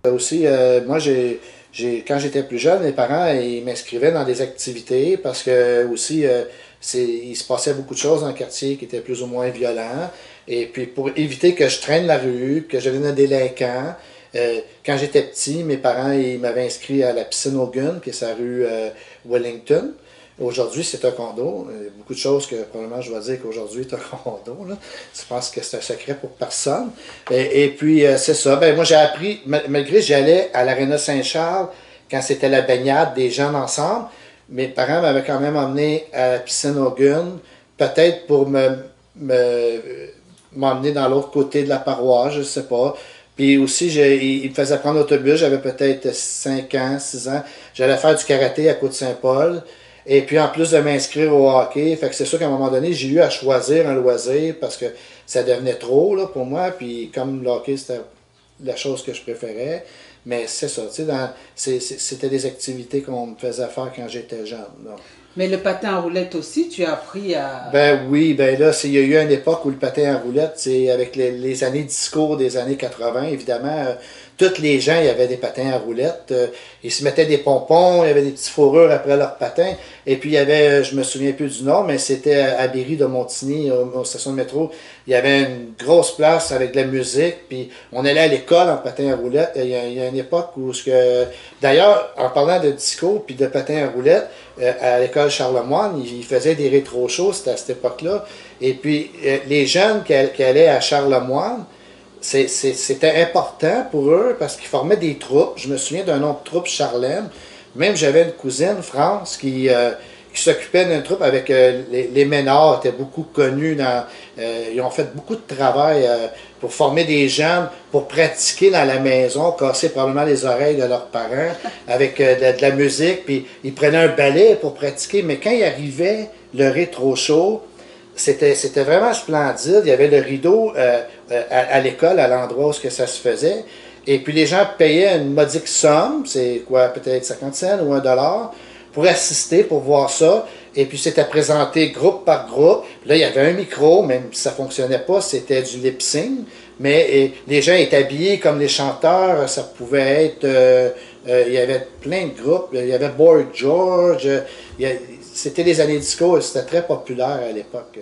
Aussi, moi, quand j'étais plus jeune, mes parents ils m'inscrivaient dans des activités parce que aussi, il se passait beaucoup de choses dans le quartier qui étaient plus ou moins violents. Et puis, pour éviter que je traîne la rue, que je devienne un délinquant, quand j'étais petit, mes parents ils m'avaient inscrit à la piscine Hogan, qui est sa rue Wellington. Aujourd'hui, c'est un condo. Il y a beaucoup de choses que probablement je vais dire qu'aujourd'hui, c'est un condo. Là. Je pense que c'est un secret pour personne. Et puis, c'est ça. Ben, moi, j'ai appris, malgré que j'allais à l'Aréna Saint-Charles quand c'était la baignade des jeunes ensemble, mes parents m'avaient quand même emmené à la piscine Hogan, peut-être pour m'emmener dans l'autre côté de la paroisse, je ne sais pas. Puis aussi, il me faisait prendre l'autobus, j'avais peut-être 5 ans, 6 ans. J'allais faire du karaté à Côte-Saint-Paul. Et puis en plus de m'inscrire au hockey, fait que c'est sûr qu'à un moment donné, j'ai eu à choisir un loisir parce que ça devenait trop là, pour moi. Puis comme le hockey, c'était la chose que je préférais. Mais c'est ça, tu sais, c'était des activités qu'on me faisait faire quand j'étais jeune. Là. Mais le patin à roulette aussi, tu as appris à... Ben oui, ben là, il y a eu une époque où le patin à roulette, c'est avec les années disco des années 80, évidemment, tous les gens, il y avait des patins à roulettes. Ils se mettaient des pompons, il y avait des petites fourrures après leurs patins. Et puis, il y avait, je me souviens plus du nom, mais c'était à Berry de Montigny, aux stations de métro. Il y avait une grosse place avec de la musique. Puis, on allait à l'école en patin à roulettes. Il y a une époque où... D'ailleurs, en parlant de disco puis de patin à roulettes, à l'école Charlemagne, ils faisaient des rétro-shows, c'était à cette époque-là. Et puis, les jeunes qui allaient à Charlemagne, c'était important pour eux parce qu'ils formaient des troupes. Je me souviens d'un nom de troupe Charlène. Même j'avais une cousine, France, qui s'occupait d'une troupe avec les Ménards, étaient beaucoup connus. Ils ont fait beaucoup de travail pour former des jeunes, pour pratiquer dans la maison, casser probablement les oreilles de leurs parents avec de la musique. Puis ils prenaient un balai pour pratiquer. Mais quand il arrivait le rétro show, c'était vraiment splendide. Il y avait le rideau à l'école, à l'endroit où ça se faisait. Et puis les gens payaient une modique somme, c'est quoi, peut-être 50 cents ou $1, pour assister, pour voir ça. Et puis c'était présenté groupe par groupe. Puis là, il y avait un micro, même si ça ne fonctionnait pas, c'était du lip-sync. Mais les gens étaient habillés comme les chanteurs, ça pouvait être... il y avait plein de groupes. Il y avait Boy George. C'était les années disco, c'était très populaire à l'époque.